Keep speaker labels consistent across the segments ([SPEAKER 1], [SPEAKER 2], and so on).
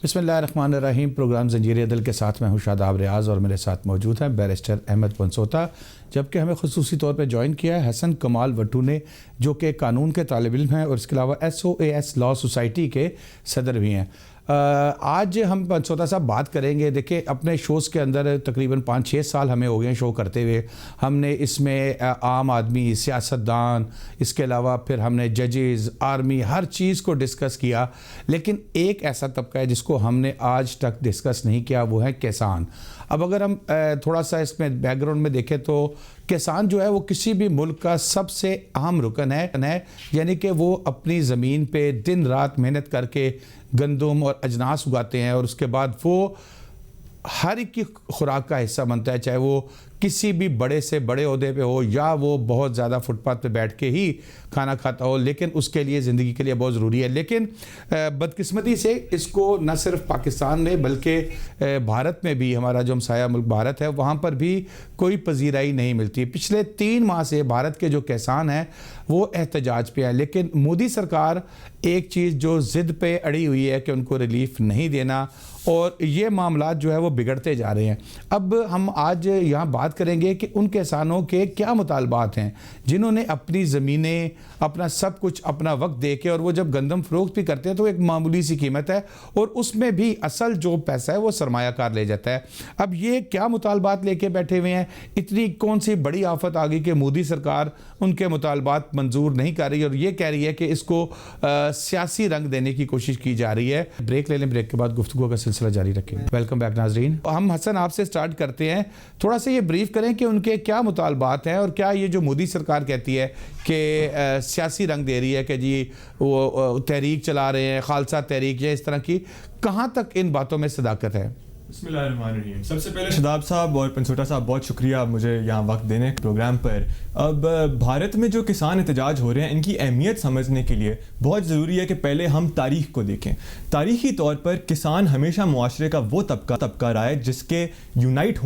[SPEAKER 1] بسم اللہ الرحمن الرحیم. پروگرام زنجیر عدل کے ساتھ میں ہوں شاداب ریاض اور میرے ساتھ موجود ہیں بیرسٹر احمد پنسوتا، جبکہ ہمیں خصوصی طور پہ جوائن کیا ہے حسن کمال وٹو نے، جو کہ قانون کے طالب علم ہیں اور اس کے علاوہ SOAS لاء سوسائٹی کے صدر بھی ہیں. آج ہم پنسوتا صاحب بات کریں گے. دیکھیں اپنے شوز کے اندر تقریباً 5-6 سال ہمیں ہو گئے ہیں شو کرتے ہوئے. ہم نے اس میں عام آدمی، سیاستدان، اس کے علاوہ پھر ہم نے ججز، آرمی، ہر چیز کو ڈسکس کیا، لیکن ایک ایسا طبقہ ہے جس کو ہم نے آج تک ڈسکس نہیں کیا، وہ ہے کسان. اب اگر ہم تھوڑا سا اس میں بیک گراؤنڈ میں دیکھیں تو کسان جو ہے وہ کسی بھی ملک کا سب سے اہم رکن ہے، یعنی کہ وہ اپنی زمین پہ دن رات محنت کر کے گندم اور اجناس اگاتے ہیں اور اس کے بعد وہ ہر ایک کی خوراک کا حصہ بنتا ہے، چاہے وہ کسی بھی بڑے سے بڑے عہدے پہ ہو یا وہ بہت زیادہ فٹ پاتھ پہ بیٹھ کے ہی کھانا کھاتا ہو، لیکن اس کے لیے زندگی کے لیے بہت ضروری ہے. لیکن بدقسمتی سے اس کو نہ صرف پاکستان میں بلکہ بھارت میں بھی، ہمارا جو ہمسایہ ملک بھارت ہے، وہاں پر بھی کوئی پذیرائی نہیں ملتی. پچھلے 3 ماہ سے بھارت کے جو کسان ہیں وہ احتجاج پہ ہیں، لیکن مودی سرکار ایک چیز جو ضد پہ اڑی ہوئی ہے کہ ان کو ریلیف نہیں دینا، اور یہ معاملات جو ہے وہ بگڑتے جا رہے ہیں. اب ہم آج یہاں بات کریں گے کہ ان کسانوں کے کیا مطالبات ہیں جنہوں نے اپنی زمینیں، اپنا سب کچھ، اپنا وقت دے کے، اور وہ جب گندم فروخت بھی کرتے ہیں تو ایک معمولی سی قیمت ہے اور اس میں بھی اصل جو پیسہ ہے وہ سرمایہ کار لے جاتا ہے. اب یہ کیا مطالبات لے کے بیٹھے ہوئے ہیں؟ اتنی کون سی بڑی آفت آ گئی کہ مودی سرکار ان کے مطالبات منظور نہیں کر رہی اور یہ کہہ رہی ہے کہ اس کو سیاسی رنگ دینے کی کوشش کی جا رہی ہے. بریک لے لیں، بریک کے بعد گفتگو کا سلسلہ جاری رکھیں. ویلکم بیک ناظرین. ہم حسن آپ سے سٹارٹ کرتے ہیں، تھوڑا سا یہ بریف کریں کہ ان کے کیا مطالبات ہیں اور کیا یہ جو مودی سرکار کہتی ہے کہ سیاسی رنگ دے رہی ہے کہ جی وہ تحریک چلا رہے ہیں، خالصہ تحریک یا اس طرح کی، کہاں تک ان باتوں میں صداقت ہے؟
[SPEAKER 2] بسم اللہ الرحمن الرحیم. سب سے پہلے شاداب صاحب اور پنسوٹا صاحب بہت شکریہ مجھے یہاں وقت دینے پروگرام پر. اب بھارت میں جو کسان احتجاج ہو رہے ہیں، ان کی اہمیت سمجھنے کے لیے بہت ضروری ہے کہ پہلے ہم تاریخ کو دیکھیں. تاریخی طور پر کسان ہمیشہ معاشرے کا وہ طبقہ رہا ہے جس کے یونائٹ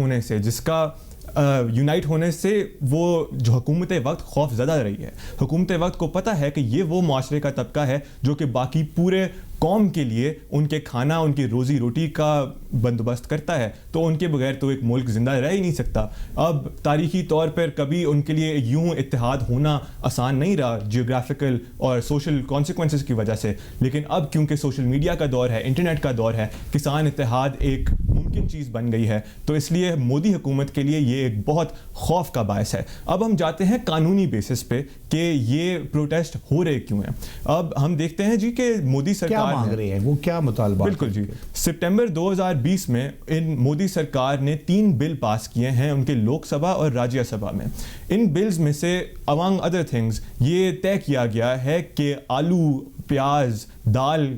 [SPEAKER 2] ہونے سے وہ جو حکومت وقت خوف زدہ رہی ہے. حکومت وقت کو پتہ ہے کہ یہ وہ معاشرے کا طبقہ ہے جو کہ باقی پورے قوم کے لیے ان کے کھانا، ان کی روزی روٹی کا بندوبست کرتا ہے، تو ان کے بغیر تو ایک ملک زندہ رہ ہی نہیں سکتا. اب تاریخی طور پر کبھی ان کے لیے یوں اتحاد ہونا آسان نہیں رہا جیوگرافیکل اور سوشل کانسیکوینسز کی وجہ سے، لیکن اب کیونکہ سوشل میڈیا کا دور ہے، انٹرنیٹ کا دور ہے، کسان اتحاد ایک ممکن چیز بن گئی ہے. تو اس لیے مودی حکومت کے لیے یہ ایک بہت خوف کا باعث ہے. اب ہم جاتے ہیں قانونی بیسس پہ کہ یہ پروٹیسٹ ہو رہے کیوں ہیں. اب ہم دیکھتے ہیں جی کہ مودی سرکار
[SPEAKER 1] مانگ رہے ہیں، وہ کیا مطالبات؟
[SPEAKER 2] بالکل جی. سپٹمبر 2020 میں مودی سرکار نے 3 بل پاس کیے ہیں ان کے لوک سبھا اور راجیہ سبھا میں. ان بلز میں سے among other things یہ طے کیا گیا ہے کہ آلو، پیاز، دال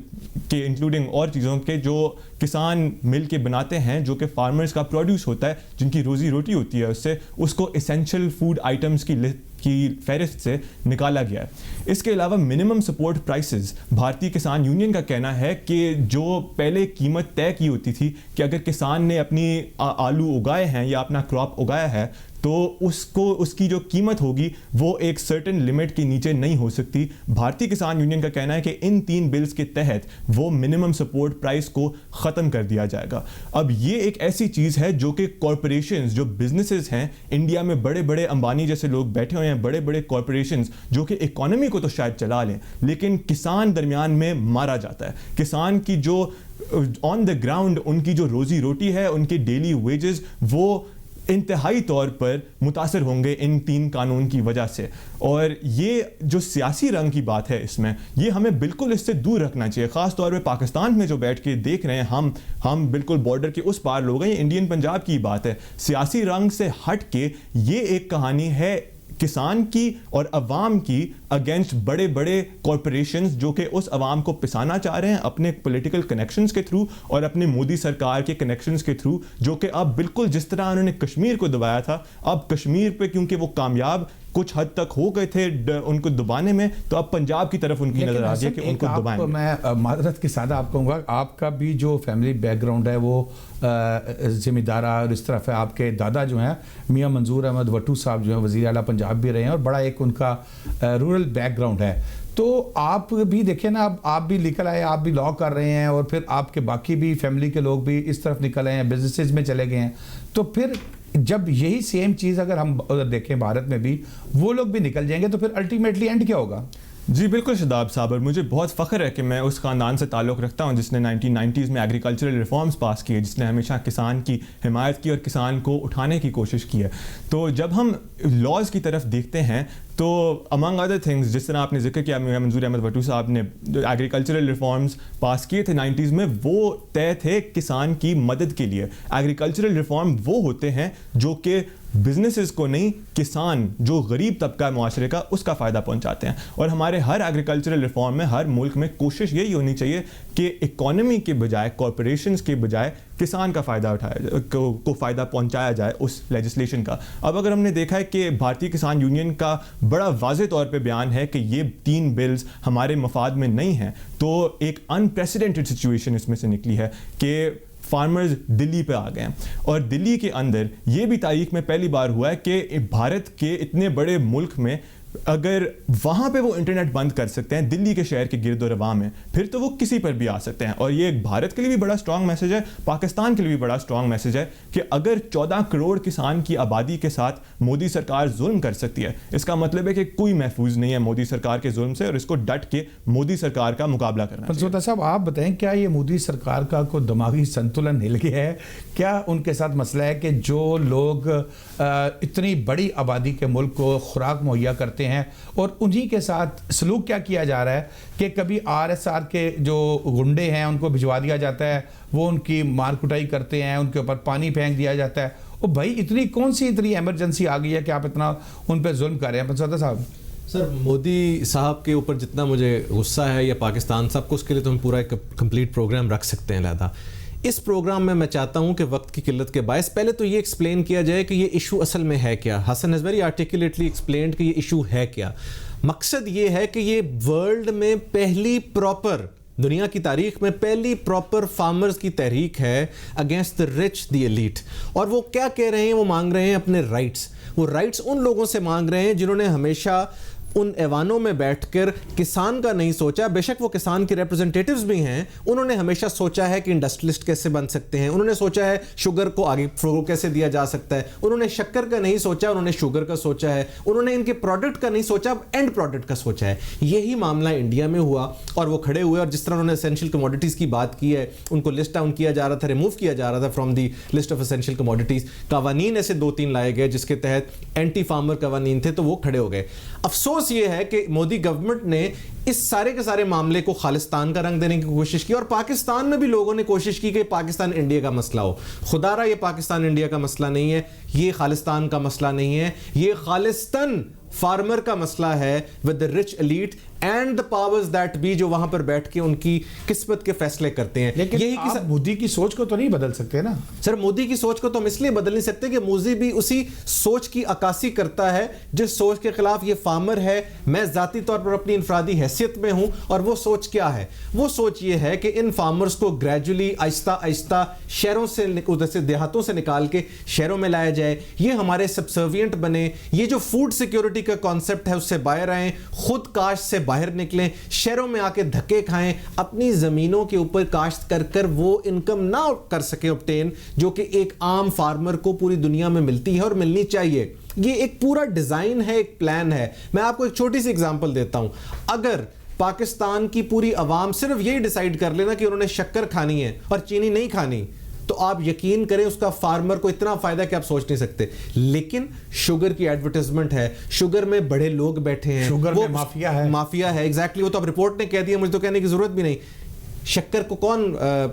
[SPEAKER 2] کے انکلوڈنگ اور چیزوں کے جو کسان مل کے بناتے ہیں، جو کہ فارمرز کا پروڈیوس ہوتا ہے، جن کی روزی روٹی ہوتی ہے اس کو اسینشل فوڈ آئٹمز کی فہرست سے نکالا گیا ہے. اس کے علاوہ منیمم سپورٹ پرائسز، بھارتی کسان یونین کا کہنا ہے کہ جو پہلے قیمت طے کی ہوتی تھی کہ اگر کسان نے اپنی آلو اگائے ہیں یا اپنا کراپ اگایا ہے تو اس کی جو قیمت ہوگی وہ ایک سرٹن لمٹ کے نیچے نہیں ہو سکتی. بھارتی کسان یونین کا کہنا ہے کہ ان 3 بلز کے تحت وہ منیمم سپورٹ پرائس کو ختم کر دیا جائے گا. اب یہ ایک ایسی چیز ہے جو کہ کارپوریشنز، جو بزنسز ہیں انڈیا میں، بڑے بڑے امبانی جیسے لوگ بیٹھے ہوئے ہیں، بڑے بڑے کارپوریشنز جو کہ اکانومی کو تو شاید چلا لیں، لیکن کسان درمیان میں مارا جاتا ہے. کسان کی جو آن دا گراؤنڈ ان کی جو روزی روٹی ہے، ان کے ڈیلی ویجز، وہ انتہائی طور پر متاثر ہوں گے ان 3 قانون کی وجہ سے. اور یہ جو سیاسی رنگ کی بات ہے اس میں، یہ ہمیں بالکل اس سے دور رکھنا چاہیے. خاص طور پہ پاکستان میں جو بیٹھ کے دیکھ رہے ہیں ہم بالکل بارڈر کے اس پار لوگ ہیں. یہ انڈین پنجاب کی بات ہے. سیاسی رنگ سے ہٹ کے یہ ایک کہانی ہے کسان کی اور عوام کی اگینسٹ بڑے بڑے کارپوریشنز جو کہ اس عوام کو پسانا چاہ رہے ہیں اپنے پولیٹیکل کنیکشنز کے تھرو اور اپنے مودی سرکار کے کنیکشنز کے تھرو، جو کہ اب بالکل جس طرح انہوں نے کشمیر کو دبایا تھا، اب کشمیر پہ کیونکہ وہ کامیاب کچھ حد تک ہو گئے تھے ان کو دبانے میں، تو اب پنجاب کی طرف ان کی نظر آ گئی کہ ان کو دبائیں.
[SPEAKER 1] میں معذرت کے ساتھ آپ کہوں گا، آپ کا بھی جو فیملی بیک گراؤنڈ ہے وہ ذمہ دارہ اور اس طرف ہے. آپ کے دادا جو ہیں میاں منظور احمد وٹو صاحب جو ہیں وزیر اعلیٰ پنجاب بھی رہے ہیں اور بڑا ایک ان کا رورل بیک گراؤنڈ ہے. تو آپ بھی دیکھیں نا, اب آپ بھی نکل آئے, آپ بھی لا کر رہے ہیں, اور پھر آپ کے باقی بھی فیملی کے لوگ بھی اس طرف نکل آئے ہیں, بزنسز میں چلے گئے ہیں. تو پھر جب یہی سیم چیز اگر ہم دیکھیں بھارت میں بھی, وہ لوگ بھی نکل جائیں گے, تو پھر الٹیمیٹلی اینڈ کیا ہوگا؟
[SPEAKER 2] جی بالکل شاداب صاحب, اور مجھے بہت فخر ہے کہ میں اس خاندان سے تعلق رکھتا ہوں جس نے 1990s میں ایگریکلچرل ریفارمز پاس کیے, جس نے ہمیشہ کسان کی حمایت کی اور کسان کو اٹھانے کی کوشش کی ہے. تو جب ہم لاز کی طرف دیکھتے ہیں تو امنگ ادر تھنگز, جس طرح آپ نے ذکر کیا منظور احمد بھٹو صاحب نے ایگریکلچرل ریفارمز پاس کیے تھے 90s میں, وہ طے تھے کسان کی مدد کے لیے. ایگریکلچرل ریفارم وہ ہوتے ہیں جو کہ بزنسز کو نہیں, کسان جو غریب طبقہ معاشرے کا, اس کا فائدہ پہنچاتے ہیں. اور ہمارے ہر ایگریکلچرل ریفارم میں, ہر ملک میں کوشش یہی ہونی چاہیے کہ اکانومی کے بجائے, کارپوریشنز کے بجائے کسان کا فائدہ اٹھایا کو فائدہ پہنچایا جائے اس لیجسلیشن کا. اب اگر ہم نے دیکھا ہے کہ بھارتی کسان یونین کا بڑا واضح طور پہ بیان ہے کہ یہ 3 بلز ہمارے مفاد میں نہیں ہیں, تو ایک انپریسیڈنٹڈ سچویشن اس میں سے نکلی ہے کہ فارمرز دلی پہ آ گئے ہیں. اور دلی کے اندر یہ بھی تاریخ میں پہلی بار ہوا ہے کہ بھارت کے اتنے بڑے ملک میں اگر وہاں پہ وہ انٹرنیٹ بند کر سکتے ہیں دلی کے شہر کے گرد و رواں میں, پھر تو وہ کسی پر بھی آ سکتے ہیں. اور یہ ایک بھارت کے لیے بھی بڑا اسٹرانگ میسج ہے, پاکستان کے لیے بھی بڑا اسٹرانگ میسج ہے کہ اگر 14 کروڑ کسان کی آبادی کے ساتھ مودی سرکار ظلم کر سکتی ہے, اس کا مطلب ہے کہ کوئی محفوظ نہیں ہے مودی سرکار کے ظلم سے, اور اس کو ڈٹ کے مودی سرکار کا مقابلہ کرنا چاہیے.
[SPEAKER 1] پنسوٹا صاحب آپ بتائیں, کیا یہ مودی سرکار کا کوئی دماغی سنتولن ہل گیا ہے؟ کیا ان کے ساتھ مسئلہ ہے کہ جو لوگ اتنی بڑی آبادی کے ملک کو خوراک مہیا کرتے ہیں, اور انہی کے ساتھ سلوک کیا جا رہا ہے کہ کبھی RSR کے جو گنڈے ہیں ان کو بھجوا دیا جاتا ہے, وہ ان کی مار کٹائی کرتے ہیں, ان کے اوپر پانی پھینک دیا جاتا ہے. اور بھائی اتنی کون سی اتنی ایمرجنسی آ گئی ہے کہ آپ اتنا ان پہ ظلم کر رہے ہیں؟ پنسوٹا صاحب
[SPEAKER 3] سر, مودی صاحب کے اوپر جتنا مجھے غصہ ہے یا پاکستان صاحب کو, اس کے لیے تو ہم پورا ایک کمپلیٹ پروگرام رکھ سکتے ہیں علیحدہ. اس پروگرام میں چاہتا ہوں کہ وقت کی قلت کے باعث پہلے تو یہ ایکسپلین کیا جائے کہ یہ ایشو اصل میں ہے کیا. حسن ہیز ویری آرٹیکولیٹلی ایکسپلینڈ کہ یہ ایشو ہے کیا. مقصد یہ ہے کہ یہ ورلڈ میں پہلی پراپر, دنیا کی تاریخ میں پہلی پراپر فارمرز کی تحریک ہے against the rich the elite. اور وہ کیا کہہ رہے ہیں؟ وہ مانگ رہے ہیں اپنے رائٹس. وہ رائٹس ان لوگوں سے مانگ رہے ہیں جنہوں نے ہمیشہ ان ایوانوں میں بیٹھ کر کسان کا نہیں سوچا. بے شک وہ کسان کے ریپرزنٹیٹیوز بھی ہیں, انہوں نے ہمیشہ سوچا ہے کہ انڈسٹریلسٹ کیسے بن سکتے ہیں, انہوں نے سوچا ہے شوگر کو آگے فروغ کیسے دیا جا سکتا ہے, انہوں نے شکر کا نہیں سوچا, انہوں نے شوگر کا سوچا ہے, انہوں نے ان کے پروڈکٹ کا نہیں سوچا, اینڈ پروڈکٹ کا سوچا ہے. یہی معاملہ انڈیا میں ہوا اور وہ کھڑے ہوئے, اور جس طرح انہوں نے اسینشیل کموڈیٹیز کی بات کی ہے, ان کو لسٹ ڈاؤن کیا جا رہا تھا, ریموو کیا جا رہا تھا from the list of essential commodities. قوانین ایسے 2-3 لائے گئے جس کے تحت اینٹی فارمر قوانین تھے, تو وہ کھڑے ہو گئے. افسوس یہ ہے کہ مودی گورنمنٹ نے اس سارے کے سارے معاملے کو خالصتان کا رنگ دینے کی کوشش کی, اور پاکستان میں بھی لوگوں نے کوشش کی کہ پاکستان انڈیا کا مسئلہ ہو. خدا را یہ پاکستان انڈیا کا مسئلہ نہیں ہے, یہ خالصتان کا مسئلہ نہیں ہے, یہ خالصتاً فارمر کا مسئلہ ہے with the rich elite and the powers that be, جو وہاں پر بیٹھ کے ان کی قسمت کے فیصلے کرتے ہیں.
[SPEAKER 1] لیکن یہی آپ مودی کی سوچ کو تو نہیں بدل سکتے نا
[SPEAKER 3] سر. مودی کی سوچ کو تو ہم اس لیے بدل نہیں سکتے کہ مودی بھی اسی سوچ کی عکاسی کرتا ہے جس سوچ کے خلاف یہ فارمر ہے. میں ذاتی طور پر اپنی انفرادی حیثیت میں ہوں, اور وہ سوچ کیا ہے؟ وہ سوچ یہ ہے کہ ان فارمرز کو گریجولی آہستہ آہستہ شہروں سے, دیہاتوں سے نکال کے شہروں میں لایا جائے, یہ ہمارے سبسروینٹ بنے, یہ جو فوڈ سیکیورٹی کا کانسیپٹ ہے اس سے باہر آئیں, خود کاشت سے باہر نکلیں, شہروں میں آ کے دھکے کھائیں, اپنی زمینوں کے اوپر کاشت کر کر وہ انکم نہ کر سکے obtain جو کہ ایک عام فارمر کو پوری دنیا میں ملتی ہے اور ملنی چاہیے. یہ ایک پورا ڈیزائن ہے, ایک پلان ہے. میں آپ کو ایک چھوٹی سی اگزامپل دیتا ہوں. اگر پاکستان کی پوری عوام صرف یہی ڈیسائیڈ کر لینا کہ انہوں نے شکر کھانی ہے اور چینی نہیں کھانی, تو آپ یقین کریں اس کا فارمر کو اتنا فائدہ کہ آپ سوچ نہیں سکتے. لیکن شوگر کی ایڈورٹائزمنٹ ہے, شوگر میں بڑے لوگ بیٹھے ہیں,
[SPEAKER 1] شوگر میں مافیا ہے,
[SPEAKER 3] مافیا ہے. ایگزیکٹلی, وہ تو اب رپورٹ نے کہہ دیا, مجھے تو کہنے کی ضرورت بھی نہیں. شکر کو کون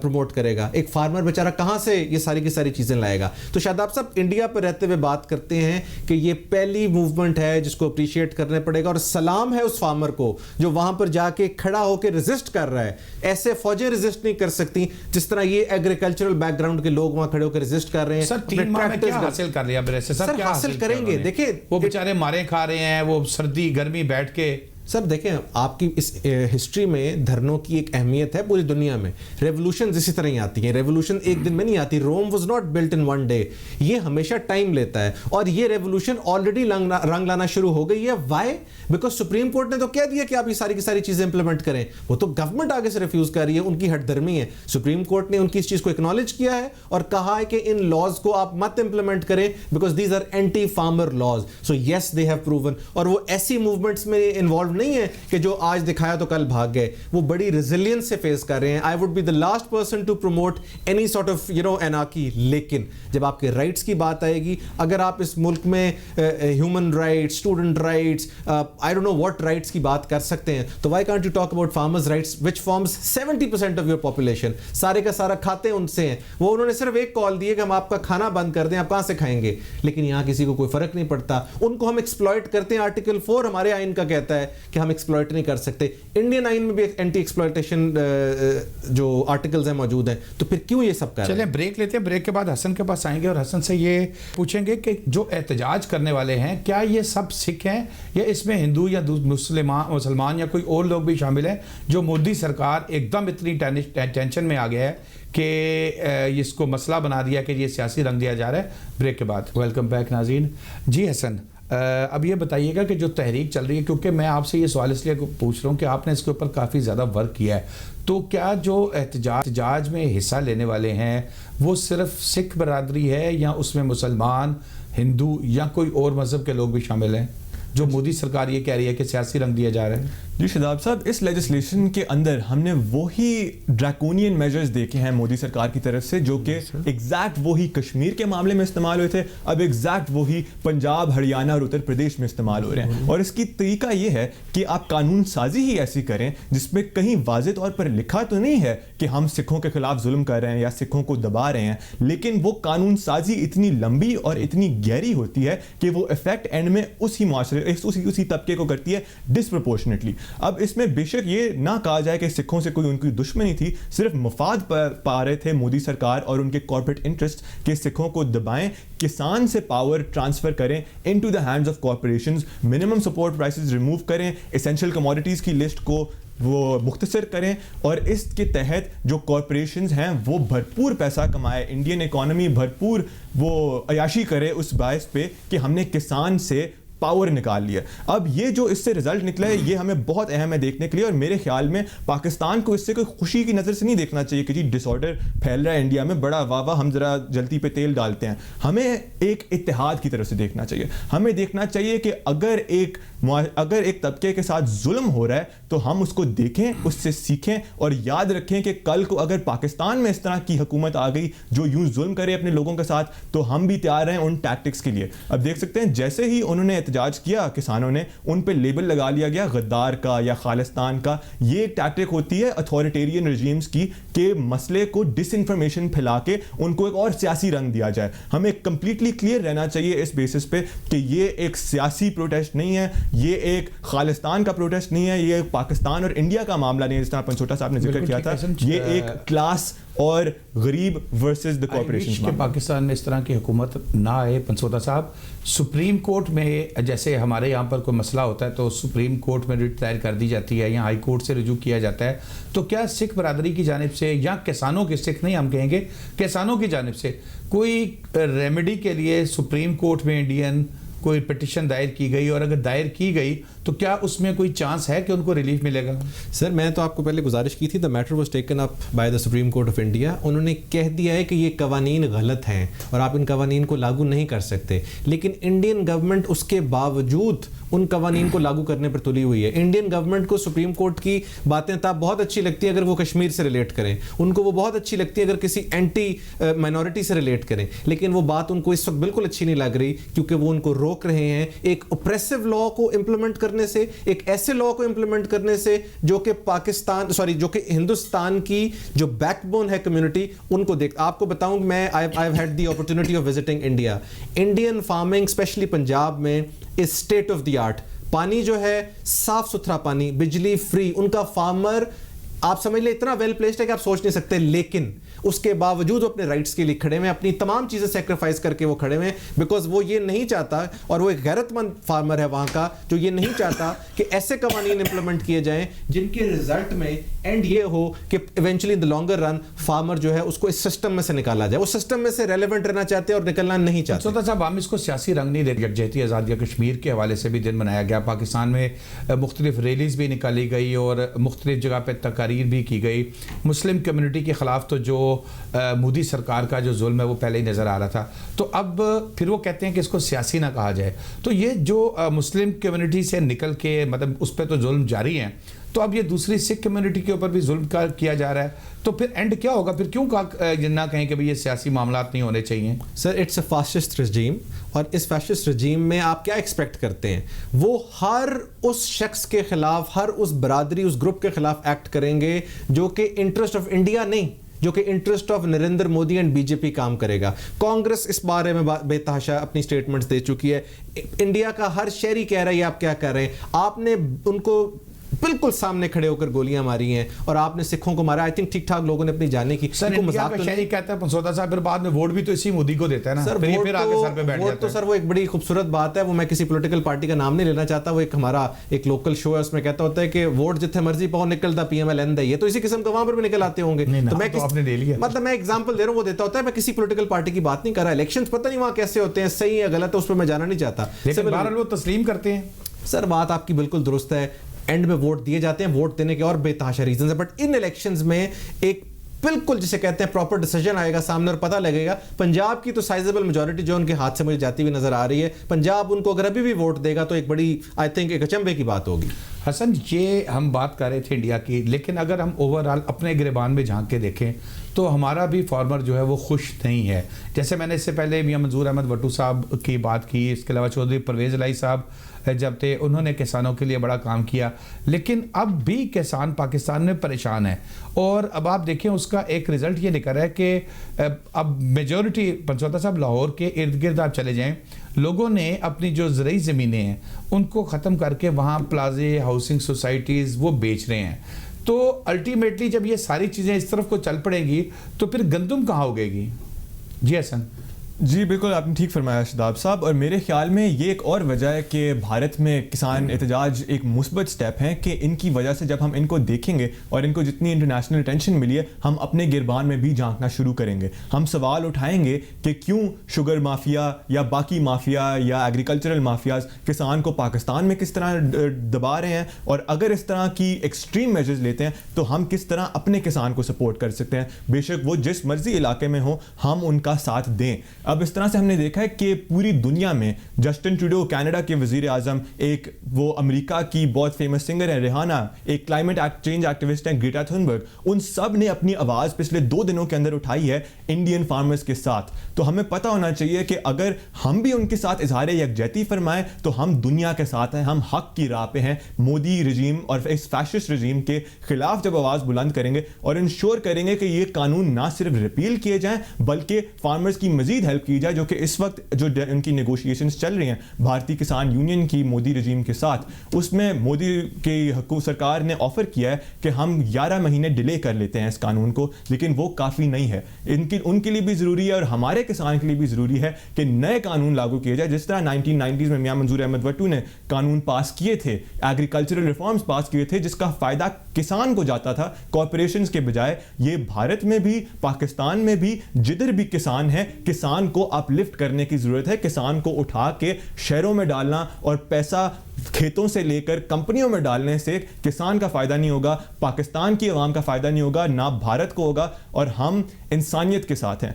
[SPEAKER 3] پروموٹ کرے گا؟ ایک فارمر بیچارہ کہاں سے یہ ساری کی ساری چیزیں لائے گا؟ تو شاداب صاحب انڈیا پر رہتے ہوئے بات کرتے ہیں کہ یہ پہلی موومنٹ ہے جس کو اپریشیٹ کرنے پڑے گا, اور سلام ہے اس فارمر کو جو وہاں پر جا کے کھڑا ہو کے ریزسٹ کر رہا ہے. ایسے فوجیں ریزسٹ نہیں کر سکتی جس طرح یہ ایگریکلچرل بیک گراؤنڈ کے لوگ وہاں کھڑے ہو کے ریزسٹ کر رہے ہیں.
[SPEAKER 1] سر 3 ماہ میں کیا حاصل کر لیا؟
[SPEAKER 3] سر حاصل کریں گے, دیکھیں
[SPEAKER 1] وہ بیچارے مارے کھا رہے ہیں, وہ سردی گرمی بیٹھ کے
[SPEAKER 3] سر دیکھیں آپ کی اس ہسٹری میں دھرنوں کی ایک اہمیت ہے پوری دنیا میں. ریولوشنز اسی طرح ہی آتی ہیں. ریولوشن ایک دن میں نہیں آتی. Rome was not built in one day. یہ ہمیشہ ٹائم لیتا ہے, اور یہ ریولوشن آلریڈی رنگ لانا شروع ہو گئی ہے. وائی؟ بیکاز سپریم کورٹ نے تو کہہ دیا کہ آپ یہ ساری کی ساری چیزیں امپلیمنٹ کریں. وہ تو گورنمنٹ آگے سے ریفیوز کر رہی ہے, ان کی ہٹ دھرمی ہے. سپریم کورٹ نے ان کی اس چیز کو اکنالج کیا ہے اور کہا ہے کہ ان لاز کو آپ مت امپلیمنٹ کریں because these are anti farmer laws. So yes they have proven. اور وہ ایسی موومنٹس میں انوالو نہیں ہے کہ جو آج دکھایا تو کل بھاگ گئے. وہ بڑی ریزیلینس سے فیس کر رہے ہیں. I would be the last person to promote any sort of anarchy. لیکن جب آپ کے رائٹس کی بات آئے گی, اگر آپ اس ملک میں human rights, student rights, I don't know what rights کی بات کر سکتے ہیں, تو why can't you talk about farmers rights which farms 70% of your population. سارے کا سارا کھاتے ان سے ہیں. وہ انہوں نے صرف ایک کال دی ہے کہ ہم آپ کا کھانا بند کر دیں, آپ کہاں سے کھائیں گے. لیکن یہاں کسی کو کوئی فرق نہیں پڑتا. ان کو ہم ایکسپلائٹ کرتے ہیں. آرٹیکل 4 ہمارے آئین کا کہتا ہے کہ ہم ایکسپلائٹ نہیں کر سکتے. انڈین آئین میں بھی اینٹی ایکسپلائٹیشن جو آرٹیکلز ہیں موجود ہیں. تو پھر کیوں یہ سب کر رہے ہیں؟
[SPEAKER 1] چلیں بریک لیتے ہیں. بریک کے بعد حسن کے پاس آئیں گے اور حسن سے یہ پوچھیں گے کہ جو احتجاج کرنے والے ہیں کیا یہ سب سکھ ہیں یا اس میں ہندو یا مسلمان یا کوئی اور لوگ بھی شامل ہیں, جو مودی سرکار ایک دم اتنی ٹینشن میں آ گیا ہے کہ اس کو مسئلہ بنا دیا کہ یہ سیاسی رنگ دیا جا رہا ہے. بریک کے بعد ویلکم بیک ناظرین. جی حسن, اب یہ بتائیے گا کہ جو تحریک چل رہی ہے, کیونکہ میں آپ سے یہ سوال اس لیے پوچھ رہا ہوں کہ آپ نے اس کے اوپر کافی زیادہ ورک کیا ہے, تو کیا جو احتجاج میں حصہ لینے والے ہیں وہ صرف سکھ برادری ہے یا اس میں مسلمان, ہندو یا کوئی اور مذہب کے لوگ بھی شامل ہیں جو مودی سرکار یہ کہہ رہی ہے کہ سیاسی رنگ دیا جا رہا ہے؟
[SPEAKER 2] جی شاداب صاحب, اس لیجسلیشن کے اندر ہم نے وہی ڈریکونین میجرز دیکھے ہیں مودی سرکار کی طرف سے جو کہ ایگزیکٹ وہی کشمیر کے معاملے میں استعمال ہوئے تھے, اب ایگزیکٹ وہی پنجاب, ہریانہ اور اتر پردیش میں استعمال ہو رہے ہیں. اور اس کی طریقہ یہ ہے کہ آپ قانون سازی ہی ایسی کریں جس میں کہیں واضح طور پر لکھا تو نہیں ہے کہ ہم سکھوں کے خلاف ظلم کر رہے ہیں یا سکھوں کو دبا رہے ہیں, لیکن وہ قانون سازی اتنی لمبی اور اتنی گہری ہوتی ہے کہ وہ افیکٹ اینڈ میں اسی معاشرے اسی طبقے کو کرتی ہے ڈسپروپورشنیٹلی. اب اس میں بے شک یہ نہ کہا جائے کہ سکھوں سے کوئی ان کی دشمنی تھی, صرف مفاد پا رہے تھے مودی سرکار اور ان کے کارپوریٹ انٹرسٹ کہ سکھوں کو دبائیں, کسان سے پاور ٹرانسفر کریں into the hands of corporations, minimum support prices remove کریں, ایسینشیل کموڈیٹیز کی لسٹ کو وہ مختصر کریں, اور اس کے تحت جو کارپوریشنز ہیں وہ بھرپور پیسہ کمائے, انڈین اکانومی بھرپور وہ عیاشی کرے اس باعث پہ کہ ہم نے کسان سے پاور نکال لیا. اب یہ جو اس سے رزلٹ نکلا ہے یہ ہمیں بہت اہم ہے دیکھنے کے لیے, اور میرے خیال میں پاکستان کو اس سے کوئی خوشی کی نظر سے نہیں دیکھنا چاہیے کہ جی ڈس آرڈر پھیل رہا ہے انڈیا میں, بڑا واہ ہم ذرا جلتی پہ تیل ڈالتے ہیں. ہمیں ایک اتحاد کی طرف سے دیکھنا چاہیے. ہمیں دیکھنا چاہیے کہ اگر ایک طبقے کے ساتھ ظلم ہو رہا ہے تو ہم اس کو دیکھیں, اس سے سیکھیں, اور یاد رکھیں کہ کل کو اگر پاکستان میں اس طرح کی حکومت آ گئی جو یوں ظلم کرے اپنے لوگوں کے ساتھ, تو ہم بھی تیار ہیں ان ٹیکٹکس کے لیے. اب دیکھ سکتے ہیں جیسے ہی انہوں نے احتجاج کیا کسانوں نے, ان پہ لیبل لگا لیا گیا غدار کا یا خالستان کا. یہ ٹیکٹک ہوتی ہے اتھارٹیرین رجیمز کی کہ مسئلے کو ڈس انفارمیشن پھیلا کے ان کو ایک اور سیاسی رنگ دیا جائے. ہمیں کمپلیٹلی کلیئر رہنا چاہیے اس بیسس پہ کہ یہ ایک سیاسی پروٹیسٹ نہیں ہے, یہ ایک خالستان کا پروٹیسٹ نہیں ہے, یہ پاکستان اور انڈیا کا معاملہ نہیں ہے جس طرح پنسوٹا صاحب نے ذکر کیا تھا. یہ ایک کلاس اور غریب ورسز دی کارپوریشن.
[SPEAKER 1] کہ پاکستان میں اس طرح کی حکومت نہ آئے. پنسوٹا صاحب, سپریم کورٹ میں جیسے ہمارے یہاں پر کوئی مسئلہ ہوتا ہے تو سپریم کورٹ میں ریٹ دائر کر دی جاتی ہے یا ہائی کورٹ سے رجوع کیا جاتا ہے, تو کیا سکھ برادری کی جانب سے یا کسانوں کے, سکھ نہیں ہم کہیں گے, کسانوں کی جانب سے کوئی ریمیڈی کے لیے سپریم کورٹ میں انڈین کوئی پٹیشن دائر کی گئی, اور اگر دائر کی گئی تو کیا اس میں کوئی چانس ہے کہ ان کو ریلیف ملے گا؟
[SPEAKER 3] سر میں تو آپ کو پہلے گزارش کی تھی, the matter was taken up by the supreme court of India. انہوں نے کہہ دیا ہے کہ یہ قوانین غلط ہیں اور آپ ان قوانین کو لاگو نہیں کر سکتے, لیکن انڈین گورنمنٹ اس کے باوجود ان قوانین کو لاگو کرنے پر تلی ہوئی ہے. انڈین گورنمنٹ کو سپریم کورٹ کی باتیں تب بہت اچھی لگتی ہے اگر وہ کشمیر سے ریلیٹ کریں, ان کو وہ بہت اچھی لگتی ہے اگر کسی اینٹی مائنورٹی سے ریلیٹ کریں, لیکن وہ بات ان کو اس وقت بالکل اچھی نہیں لگ رہی کیونکہ وہ ان کو روک رہے ہیں ایک اوپریسو لا کو امپلیمنٹ کرنے سے, ایک ایسے لا کو امپلیمنٹ کرنے سے جو کہ جو کہ ہندوستان کی جو بیک بون ہے کمیونٹی ان کو دیکھ. آپ کو بتاؤں میں I have had the opportunity of visiting India. Indian farming especially Punjab میں is state of the art. پانی جو ہے صاف ستھرا پانی, بجلی فری, ان کا فارمر آپ سمجھ لیں اتنا ویل پلیسڈ ہے کہ آپ سوچ نہیں سکتے, لیکن اس کے باوجود وہ اپنے رائٹس کے لیے کھڑے ہوئے ہیں, اپنی تمام چیزیں سیکریفائز کر کے وہ کھڑے ہوئے ہیں, بیکاز وہ یہ نہیں چاہتا, اور وہ ایک غیرت مند فارمر ہے وہاں کا جو یہ نہیں چاہتا کہ ایسے قوانین امپلیمنٹ کیے جائیں جن کے رزلٹ میں اینڈ یہ ہو کہ eventually in the longer run farmer جو ہے اس کو اس سسٹم میں سے نکالا جائے. وہ سسٹم میں سے ریلیونٹ رہنا چاہتے ہیں اور نکلنا نہیں چاہتے.
[SPEAKER 1] سوتا صاحب, ہم اس کو سیاسی رنگ نہیں دیتے. یکجہتی آزادیہ کشمیر کے حوالے سے بھی دن منایا گیا, پاکستان میں مختلف ریلیز بھی نکالی گئی اور مختلف جگہ پہ تقاریر بھی کی گئی. مسلم کمیونٹی کے خلاف تو جو مودی سرکار کا جو ظلم ہے وہ پہلے ہی نظر آ رہا تھا, تو اب پھر وہ کہتے ہیں کہ اس کو سیاسی نہ کہا جائے. تو یہ جو مسلم کمیونٹی سے نکل کے مطلب اس پہ تو ظلم جاری ہیں, تو اب یہ دوسری سکھ کمیونٹی کے اوپر بھی ظلم کیا جا رہا ہے, تو پھر اینڈ کیا ہوگا؟ پھر کیوں نہ کہیں کہ یہ سیاسی معاملات نہیں ہونے چاہیے؟
[SPEAKER 3] سر اٹس اے فاسسٹ رجیم, اور اس فاسسٹ رجیم میں آپ کیا ایکسپیکٹ کرتے ہیں؟ وہ ہر اس شخص کے خلاف, ہر اس برادری, اس گروپ کے خلاف ایکٹ کریں گے جو کہ انٹرسٹ آف انڈیا نہیں, جو کہ interest of Narendra Modi and B J P کام کرے گا. کانگریس اس بارے میں بے تحاشا اپنی سٹیٹمنٹس دے چکی ہے. انڈیا کا ہر شہری کہہ رہا ہے یہ آپ کیا کر رہے ہیں. آپ نے ان کو بالکل سامنے کھڑے ہو کر گولیاں ماری ہیں اور آپ نے سکھوں کو مارا. آئی تھنک ٹھیک ٹھاک لوگوں نے اپنی جانے کی.
[SPEAKER 1] سر انڈیا کا شہری کہتا ہے پنسوتا صاحب, پھر بعد میں ووٹ بھی تو اسی مودی کو دیتا ہے نا.
[SPEAKER 3] سر ووٹ تو سر وہ ایک بڑی خوبصورت بات ہے, وہ میں کسی پولیٹیکل پارٹی کا نام نہیں لینا چاہتا, وہ ایک ہمارا ایک لوکل شو ہے, اس میں کہتا ہوتا ہے کہ ووٹ جتنے مرضی پاؤ نکلتا پی ایم ایل این ہے. یہ تو اسی قسم کا وہاں پر بھی نکل آتے ہوں گے. تو میں مطلب میں ایگزامپل دے رہا ہوں, وہ دیتا ہوتا ہے. میں کسی پولیٹیکل پارٹی کی بات نہیں کر رہا. الیکشنز پتہ نہیں وہاں کیسے ہوتے ہیں, صحیح ہے غلط ہے, اس پہ میں جانا نہیں چاہتا.
[SPEAKER 1] بہرحال وہ تسلیم کرتے ہیں.
[SPEAKER 3] سر بات آپ کی بالکل درست ہے, اینڈ میں ووٹ دیے جاتے ہیں, ووٹ دینے کے اور بے تحاشا ریزنز ہیں, بٹ ان الیکشنز میں ایک بالکل جسے کہتے ہیں پراپر ڈیسیجن آئے گا سامنے اور پتہ لگے گا. پنجاب کی تو سائزیبل میجورٹی جو ان کے ہاتھ سے مجھے جاتی ہوئی نظر آ رہی ہے, پنجاب ان کو اگر ابھی بھی ووٹ دے گا تو ایک بڑی آئی تھنک ایک اچنبے کی بات ہوگی.
[SPEAKER 1] حسن, یہ ہم بات کر رہے تھے انڈیا کی, لیکن اگر ہم اوورآل اپنے گریبان میں جھانک کے دیکھیں تو ہمارا بھی فارمر جو ہے وہ خوش نہیں ہے. جیسے میں نے اس سے پہلے میاں منظور احمد وٹو صاحب کی بات کی, اس کے علاوہ چودھری پرویز الہی صاحب جب تھے انہوں نے کسانوں کے لیے بڑا کام کیا, لیکن اب بھی کسان پاکستان میں پریشان ہیں. اور اب آپ دیکھیں اس کا ایک رزلٹ یہ نکل رہا ہے کہ اب میجورٹی پنسوتا صاحب لاہور کے ارد گرد آپ چلے جائیں, لوگوں نے اپنی جو زرعی زمینیں ہیں ان کو ختم کر کے وہاں پلازے, ہاؤسنگ سوسائٹیز وہ بیچ رہے ہیں. تو الٹیمیٹلی جب یہ ساری چیزیں اس طرف کو چل پڑیں گی تو پھر گندم کہاں اگے گی؟ جی حسن.
[SPEAKER 2] جی بالکل آپ نے ٹھیک فرمایا شاداب صاحب, اور میرے خیال میں یہ ایک اور وجہ ہے کہ بھارت میں کسان احتجاج ایک مثبت سٹیپ ہے کہ ان کی وجہ سے جب ہم ان کو دیکھیں گے اور ان کو جتنی انٹرنیشنل اٹینشن ملی ہے, ہم اپنے گربان میں بھی جھانکنا شروع کریں گے. ہم سوال اٹھائیں گے کہ کیوں شوگر مافیا یا باقی مافیا یا ایگریکلچرل مافیاز کسان کو پاکستان میں کس طرح دبا رہے ہیں, اور اگر اس طرح کی ایکسٹریم میجرز لیتے ہیں تو ہم کس طرح اپنے کسان کو سپورٹ کر سکتے ہیں. بے شک وہ جس مرضی علاقے میں ہوں, ہم ان کا ساتھ دیں. اب اس طرح سے ہم نے دیکھا ہے کہ پوری دنیا میں جسٹن ٹروڈو کینیڈا کے وزیر اعظم, ایک وہ امریکہ کی بہت فیمس سنگر ہیں ریحانہ, ایک کلائمیٹ چینج ایکٹیوسٹ ہیں گریٹا تھنبرگ, ان سب نے اپنی آواز پچھلے 2 دنوں کے اندر اٹھائی ہے انڈین فارمرز کے ساتھ. تو ہمیں پتہ ہونا چاہیے کہ اگر ہم بھی ان کے ساتھ اظہار یکجہتی فرمائیں تو ہم دنیا کے ساتھ ہیں, ہم حق کی راہ پہ ہیں. مودی رجیم اور اس فیشسٹ رجیم کے خلاف جب آواز بلند کریں گے اور انشور کریں گے کہ یہ قانون نہ صرف ریپیل کیے جائیں بلکہ فارمرز کی مزید ہیلپ کی جائے, جو کہ اس وقت جو ان کی نیگوشیشنز چل رہی ہیں بھارتی کسان یونین کی مودی رجیم کے ساتھ, اس میں مودی کی سرکار نے آفر کیا ہے کہ ہم 11 مہینے ڈیلے کر لیتے ہیں اس قانون کو, لیکن وہ کافی نہیں ہے. ان کے لیے بھی ضروری ہے اور ہمارے کسان کے لیے بھی ضروری ہے کہ نئے قانون لاگو کیے جائے, جس طرح 1990s میں میاں منظور احمد وٹو نے قانون پاس کیے تھے, ایگریکلچرل ریفارمز پاس کیے تھے, جس کا فائدہ کسان کو جاتا تھا کارپوریشنز کے بجائے. یہ بھارت میں بھی پاکستان میں بھی جدھر بھی کسان ہے, کسان کو اپ لفٹ کرنے کی ضرورت ہے. کسان کو اٹھا کے شہروں میں ڈالنا اور پیسہ کھیتوں سے لے کر کمپنیوں میں ڈالنے سے کسان کا فائدہ نہیں ہوگا, پاکستان کی عوام کا فائدہ نہیں ہوگا, نہ بھارت کو ہوگا. اور ہم انسانیت کے ساتھ ہیں.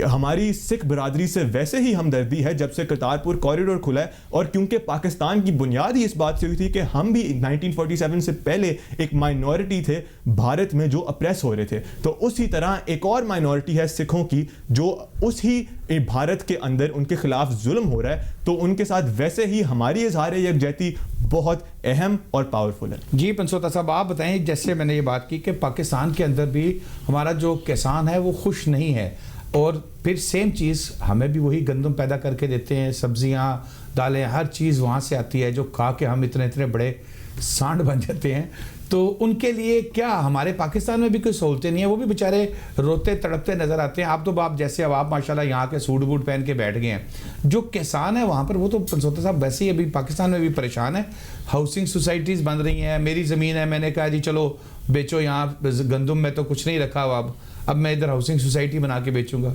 [SPEAKER 2] ہماری سکھ برادری سے ویسے ہی ہمدردی ہے جب سے کرتارپور کوریڈور کھلا ہے, اور کیونکہ پاکستان کی بنیاد ہی اس بات سے ہوئی تھی کہ ہم بھی 1947 سے پہلے ایک مائنورٹی تھے بھارت میں جو اپریس ہو رہے تھے, تو اسی طرح ایک اور مائنورٹی ہے سکھوں کی جو اس ہی بھارت کے اندر ان کے خلاف ظلم ہو رہا ہے. تو ان کے ساتھ ویسے ہی ہماری اظہار یکجہتی بہت اہم اور پاورفل ہے.
[SPEAKER 1] جی پنسوتا صاحب آپ بتائیں, جیسے میں نے یہ بات کی کہ پاکستان کے اندر بھی ہمارا جو کسان ہے وہ خوش نہیں ہے, اور پھر سیم چیز ہمیں بھی وہی گندم پیدا کر کے دیتے ہیں, سبزیاں دالیں ہر چیز وہاں سے آتی ہے جو کھا کے ہم اتنے بڑے سانڈ بن جاتے ہیں. تو ان کے لیے کیا ہمارے پاکستان میں بھی کوئی سہولتیں نہیں ہیں؟ وہ بھی بیچارے روتے تڑپتے نظر آتے ہیں. آپ تو باپ جیسے اب آپ ماشاءاللہ یہاں کے سوٹ بوٹ پہن کے بیٹھ گئے ہیں. جو کسان ہے وہاں پر وہ تو پنسوتا صاحب ویسے ہی ابھی پاکستان میں بھی پریشان ہے. ہاؤسنگ سوسائٹیز بن رہی ہیں. میری زمین ہے, میں نے کہا جی چلو بیچو, یہاں گندم میں تو کچھ نہیں رکھا ہوا, اب میں ادھر ہاؤسنگ سوسائٹی بنا کے بیچوں گا.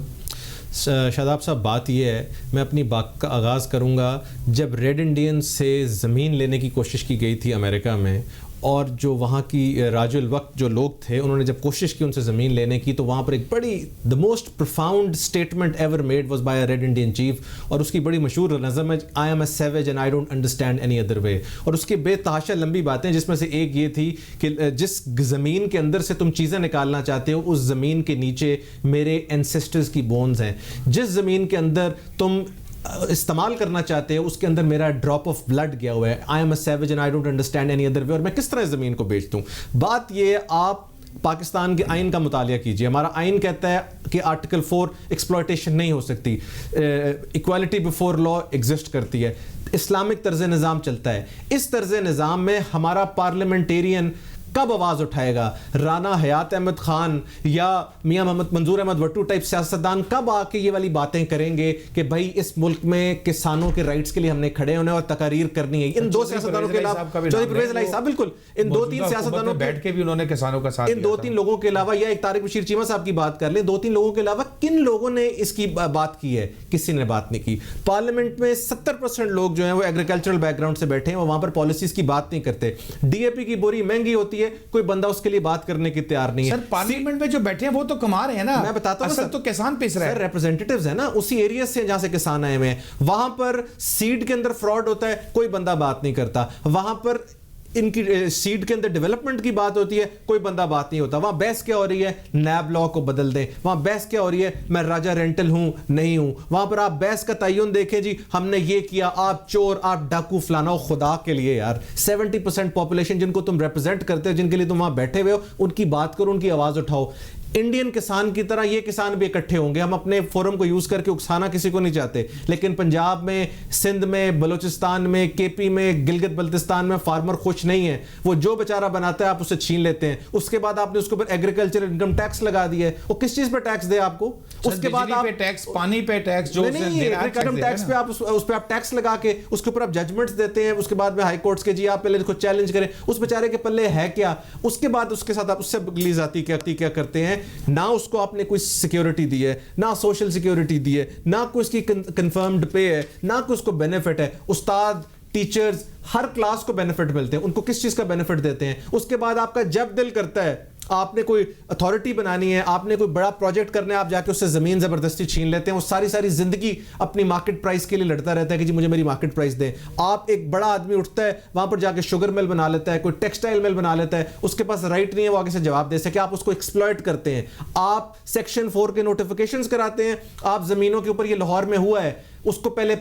[SPEAKER 3] شاداب صاحب بات یہ ہے, میں اپنی بات کا آغاز کروں گا جب ریڈ انڈین سے زمین لینے کی کوشش کی گئی تھی امریکہ میں, اور جو وہاں کی راج الوقت جو لوگ تھے انہوں نے جب کوشش کی ان سے زمین لینے کی, تو وہاں پر ایک بڑی the most profound statement ever made was by a red Indian chief, اور اس کی بڑی مشہور نظم ہے I am a savage and I don't understand any other way, اور اس کی بے تحاشا لمبی باتیں جس میں سے ایک یہ تھی کہ جس زمین کے اندر سے تم چیزیں نکالنا چاہتے ہو اس زمین کے نیچے میرے اینسسٹرز کی بونز ہیں, جس زمین کے اندر تم استعمال کرنا چاہتے ہو اس کے اندر میرا ڈراپ آف بلڈ گیا ہوا ہے. I am a savage and I don't understand any other way, اور میں کس طرح زمین کو بیچ دوں. بات یہ, آپ پاکستان کے آئین کا مطالعہ کیجئے. ہمارا آئین کہتا ہے کہ آرٹیکل 4 ایکسپلائٹیشن نہیں ہو سکتی, ایکوالٹی بیفور لا ایگزسٹ کرتی ہے, اسلامک طرز نظام چلتا ہے. اس طرز نظام میں ہمارا پارلیمنٹیرین کب آواز اٹھائے گا؟ رانا حیات احمد خان یا میاں محمد منظور احمد وٹو ٹائپ سیاستدان کب آ کے یہ والی باتیں کریں گے کہ بھائی اس ملک میں کسانوں کے رائٹس کے لیے ہم نے کھڑے ہونے اور تقاریر کرنی ہے؟ ان دو سیاستدانوں کے علاوہ, چودھری پرویز الہی صاحب, بالکل ان دو تین سیاستدانوں
[SPEAKER 1] بیٹھ کے بھی انہوں نے کسانوں کا ساتھ,
[SPEAKER 3] ان دو تین لوگوں کے علاوہ, یا ایک طارق بشیر چیمہ صاحب کی بات کر لیں, دو تین لوگوں کے علاوہ کن لوگوں نے اس کی بات کی ہے؟ کسی نے بات نہیں کی. پارلیمنٹ میں 70% لوگ جو ہیں وہ ایگریکلچرل بیک گراؤنڈ سے بیٹھے ہیں, وہ وہاں پر پالیسیز کی بات نہیں کرتے. ڈی اے پی کی بوری مہنگی ہوتی ہے, کوئی بندہ اس کے لیے بات کرنے کی تیار نہیں ہے.
[SPEAKER 1] سر پارلیمنٹ میں جو بیٹھے ہیں وہ تو کما رہے ہیں نا,
[SPEAKER 3] میں بتاتا ہوں,
[SPEAKER 1] اصل تو کسان پیس رہے ہیں.
[SPEAKER 3] سر ریپرزینٹیٹیوز ہیں نا اسی ایریا سے جہاں سے کسان آئے ہوئے ہیں, وہاں پر سیڈ کے اندر فراڈ ہوتا ہے, کوئی بندہ بات نہیں کرتا. وہاں پر ان کی سیڈ کے اندر ڈیولپمنٹ کی بات ہوتی ہے, کوئی بندہ بات نہیں ہوتا. وہاں بحث کیا ہو رہی ہے؟ نیب لا کو بدل دیں. وہاں بحث کیا ہو رہی ہے؟ میں راجہ رینٹل ہوں نہیں ہوں. وہاں پر آپ بحث کا تعین دیکھیں, جی ہم نے یہ کیا, آپ چور, آپ ڈاکو, فلانا ہو. خدا کے لیے یار, 70% پاپولیشن جن کو تم ریپرزینٹ کرتے ہو, جن کے لیے تم وہاں بیٹھے ہوئے ہو, ان کی بات کرو, ان کی آواز اٹھاؤ. انڈین کسان کی طرح یہ کسان بھی اکٹھے ہوں گے. ہم اپنے فورم کو یوز کر کے اکسانا کسی کو نہیں چاہتے, لیکن پنجاب میں, سندھ میں, بلوچستان میں, کے پی میں, گلگت بلتستان میں فارمر خوش نہیں ہے. وہ جو بیچارہ بناتا ہے آپ اسے چھین لیتے ہیں. اس کے بعد آپ نے اس کے اوپر ایگریکلچر انکم ٹیکس لگا دیا ہے. وہ کس چیز پہ ٹیکس دے آپ کو؟ اس کے بعد آپ
[SPEAKER 1] ٹیکس, پانی پہ ٹیکس, جو
[SPEAKER 3] انکم ٹیکس پہ آپ اس پہ آپ ٹیکس لگا کے اس کے اوپر آپ ججمنٹس دیتے ہیں. اس کے بعد میں ہائی کورٹس کے, جی آپ پہلے اس کو چیلنج کریں. اس بیچارے کے پلے ہے کیا؟ اس کے بعد اس کے ساتھ آپ اس سے اگلی ذاتی کیا کرتے ہیں. نہ اس کو آپ نے کوئی سیکیورٹی دی ہے, نہ سوشل سیکیورٹی دی ہے, نہ کوئی اس کی کنفرمڈ پے ہے, نہ کوئی اس کو بینیفٹ ہے. استاد, ٹیچرز, ہر کلاس کو بینیفٹ ملتے ہیں. ان کو کس چیز کا بینیفٹ دیتے ہیں؟ اس کے بعد آپ کا جب دل کرتا ہے, آپ نے کوئی اتھارٹی بنانی ہے, آپ نے کوئی بڑا پروجیکٹ کرنا ہے, آپ جا کے اس سے زمین زبردستی چھین لیتے ہیں. وہ ساری زندگی اپنی مارکیٹ پرائس کے لیے لڑتا رہتا ہے کہ جی مجھے میری مارکیٹ پرائس دیں. آپ ایک بڑا آدمی اٹھتا ہے, وہاں پر جا کے شوگر مل بنا لیتا ہے, کوئی ٹیکسٹائل مل بنا لیتا ہے, اس کے پاس رائٹ نہیں ہے وہ آگے سے جواب دے سکے. آپ اس کو ایکسپلائٹ کرتے ہیں, آپ سیکشن 4 کے نوٹیفیکیشنز کراتے ہیں. آپ زمینوں کے اوپر, یہ لاہور میں ہوا ہے, اس کو پہلے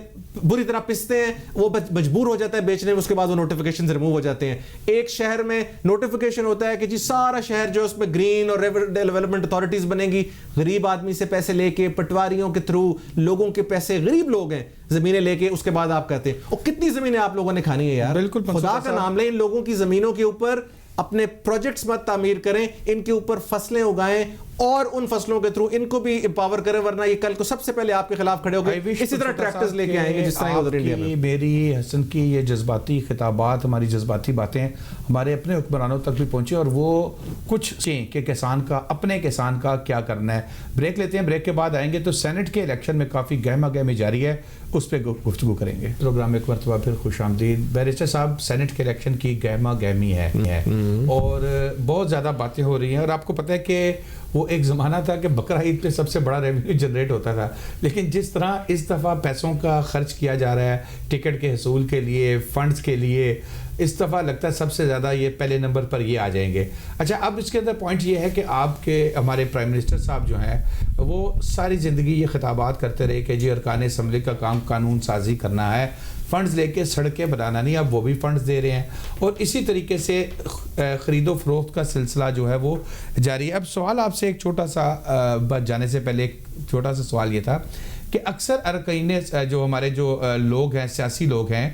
[SPEAKER 3] بری طرح پستے ہیں, وہ مجبور ہو جاتا ہے بیچنے میں, اس کے بعد وہ نوٹیفیکیشن سے ریموو ہو جاتے ہیں. ایک شہر میں نوٹیفیکیشن ہوتا ہے کہ جی سارا شہر جو اس میں گرین اور ڈیولپمنٹ اتھارٹیز بنیں گی. غریب آدمی سے پیسے لے کے, پٹواریوں کے تھرو, لوگوں کے پیسے, غریب لوگ ہیں, زمینیں لے کے, اس کے بعد آپ کہتے ہیں اور کتنی زمینیں آپ لوگوں نے کھانی ہے یار.
[SPEAKER 1] بالکل,
[SPEAKER 3] خدا کا نام لیں, ان لوگوں کی زمینوں کے اوپر اپنے پروجیکٹس مت تعمیر کریں, ان کے اوپر فصلیں اگائیں اور ان فصلوں کے تھرو ان کو بھی امپاور کریں, ورنہ یہ کل کو سب سے پہلے آپ کے خلاف کھڑے ہو گئے. اسی طرح ٹریکٹرز لے کے آئیں گے جس طرح ادھر انڈیا میں.
[SPEAKER 1] میری حسن کی یہ جذباتی خطابات, ہماری جذباتی باتیں ہمارے اپنے حکمرانوں تک بھی پہنچے, اور وہ کچھ چاہیں کہ کسان کا, اپنے کسان کا کیا کرنا ہے. بریک لیتے ہیں, بریک کے بعد آئیں گے تو سینٹ کے الیکشن میں کافی گہما گہمی جاری ہے, اس پہ گفتگو کریں گے. پروگرام میں ایک مرتبہ پھر خوش آمدید. بیرسٹر صاحب, سینٹ کے الیکشن کی گہما گہمی ہے اور بہت زیادہ باتیں ہو رہی ہیں, اور آپ کو پتہ ہے کہ وہ ایک زمانہ تھا کہ بقرہ عید پہ سب سے بڑا ریونیو جنریٹ ہوتا تھا, لیکن جس طرح اس دفعہ پیسوں کا خرچ کیا جا رہا ہے ٹکٹ کے حصول کے لیے, فنڈز کے لیے, اس دفعہ لگتا ہے سب سے زیادہ یہ پہلے نمبر پر یہ آ جائیں گے. اچھا, اب اس کے اندر پوائنٹ یہ ہے کہ آپ کے ہمارے پرائم منسٹر صاحب جو ہیں وہ ساری زندگی یہ خطابات کرتے رہے کہ جی ارکان اسمبلی کا کام قانون سازی کرنا ہے, فنڈز لے کے سڑکیں بنانا نہیں. اب وہ بھی فنڈز دے رہے ہیں, اور اسی طریقے سے خرید و فروخت کا سلسلہ جو ہے وہ جاری ہے. اب سوال آپ سے ایک چھوٹا سا, بات جانے سے پہلے ایک چھوٹا سا سوال یہ تھا کہ اکثر ارکین جو ہمارے جو لوگ ہیں, سیاسی لوگ ہیں,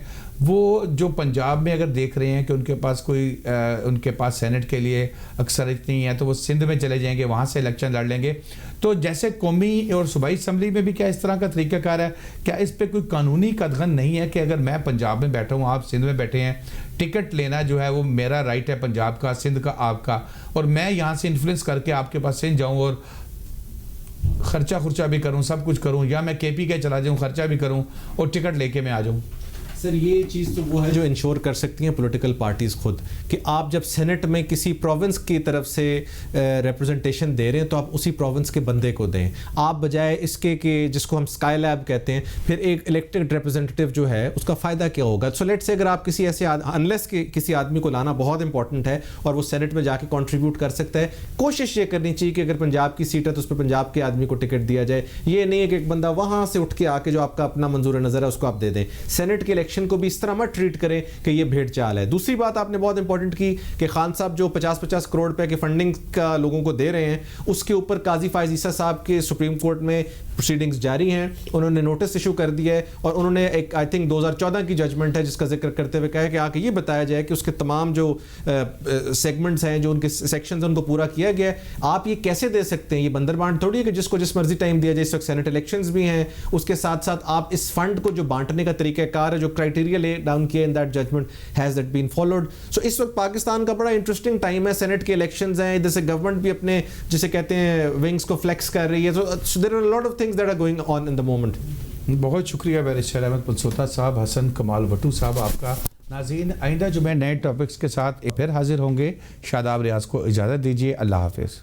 [SPEAKER 1] وہ جو پنجاب میں اگر دیکھ رہے ہیں کہ ان کے پاس ان کے پاس سینٹ کے لیے اکثریت نہیں ہے تو وہ سندھ میں چلے جائیں گے, وہاں سے الیکشن لڑ لیں گے. تو جیسے قومی اور صوبائی اسمبلی میں بھی کیا اس طرح کا طریقہ کار ہے؟ کیا اس پہ کوئی قانونی قدغن نہیں ہے کہ اگر میں پنجاب میں بیٹھا ہوں, آپ سندھ میں بیٹھے ہیں, ٹکٹ لینا جو ہے وہ میرا رائٹ ہے, پنجاب کا, سندھ کا, آپ کا, اور میں یہاں سے انفلوئنس کر کے آپ کے پاس سندھ جاؤں اور خرچہ بھی کروں, سب کچھ کروں, یا میں کے پی کے چلا جاؤں, خرچہ بھی کروں اور ٹکٹ لے کے میں آ جاؤں؟
[SPEAKER 3] سر یہ چیز تو وہ ہے جو انشور کر سکتی ہیں پولیٹیکل پارٹیز خود, کہ آپ جب سینٹ میں کسی پروونس کی طرف سے ریپرزنٹیشن دے رہے ہیں تو آپ اسی پروونس کے بندے کو دیں, آپ بجائے اس کے کہ جس کو ہم اسکائی لیب کہتے ہیں, پھر ایک الیکٹڈ ریپرزنٹیٹیو جو ہے اس کا فائدہ کیا ہوگا؟ سو لیٹ سے اگر آپ کسی ایسے انلیس کہ کسی آدمی کو لانا بہت امپورٹنٹ ہے اور وہ سینٹ میں جا کے کنٹریبیوٹ کر سکتا ہے, کوشش یہ کرنی چاہیے کہ اگر پنجاب کی سیٹ ہے تو اس پہ پنجاب کے آدمی کو ٹکٹ دیا جائے. یہ نہیں ہے کہ ایک بندہ وہاں سے اٹھ کے آ کے جو آپ کا اپنا منظور نظر ہے اس کو آپ دے دیں. سینٹ کے الیکشن کو بھی اس طرح ٹریٹ کریں کہ یہ بھیڑ چال ہے. دوسری بات آپ نے بہت امپورٹنٹ کی کہ خان صاحب جو 50 کروڑ روپے کی فنڈنگ کا لوگوں کو دے رہے ہیں, اس کے اوپر قاضی فائز عیسیٰ صاحب کے سپریم کورٹ میں پروسیڈنگز جاری ہیں, انہوں نے نوٹس ایشو کر دیا ہے اور انہوں نے ایک آئی تھنک 2014 کی ججمنٹ ہے جس کا ذکر کرتے ہوئے کہا ہے کہ آ کے یہ بتایا جائے کہ اس کے تمام جو سیگمنٹس ہیں, جو ان کے سیکشنز ان کو پورا کیا گیا ہے. آپ یہ کیسے دے سکتے ہیں؟ یہ بندر بانٹ تھوڑی ہے کہ جس کو جس مرضی ٹائم دیا جائے. اس وقت سینٹ الیکشنز بھی ہیں, اس کے ساتھ ساتھ آپ اس فنڈ کو جو بانٹنے کا طریقہ کار ہے, جو کرائٹیریا لے ڈاؤن کیا in that judgment has that been followed. So اس وقت پاکستان کا بڑا انٹرسٹنگ ٹائم ہے. سینٹ کے الیکشنز ہیں, ادھر سے گورنمنٹ بھی اپنے جسے کہتے ہیں ونگز کو فلیکس کر رہی ہے. So there are a lot of things that are going on in the moment.
[SPEAKER 1] بہت شکریہ بیرسٹر احمد پنسوتا صاحب, حسن کمال وٹو صاحب آپ کا. ناظرین, آئندہ جو میں نئے ٹاپکس کے ساتھ پھر حاضر ہوں گے. شاداب ریاض کو اجازت دیجیے. اللہ حافظ.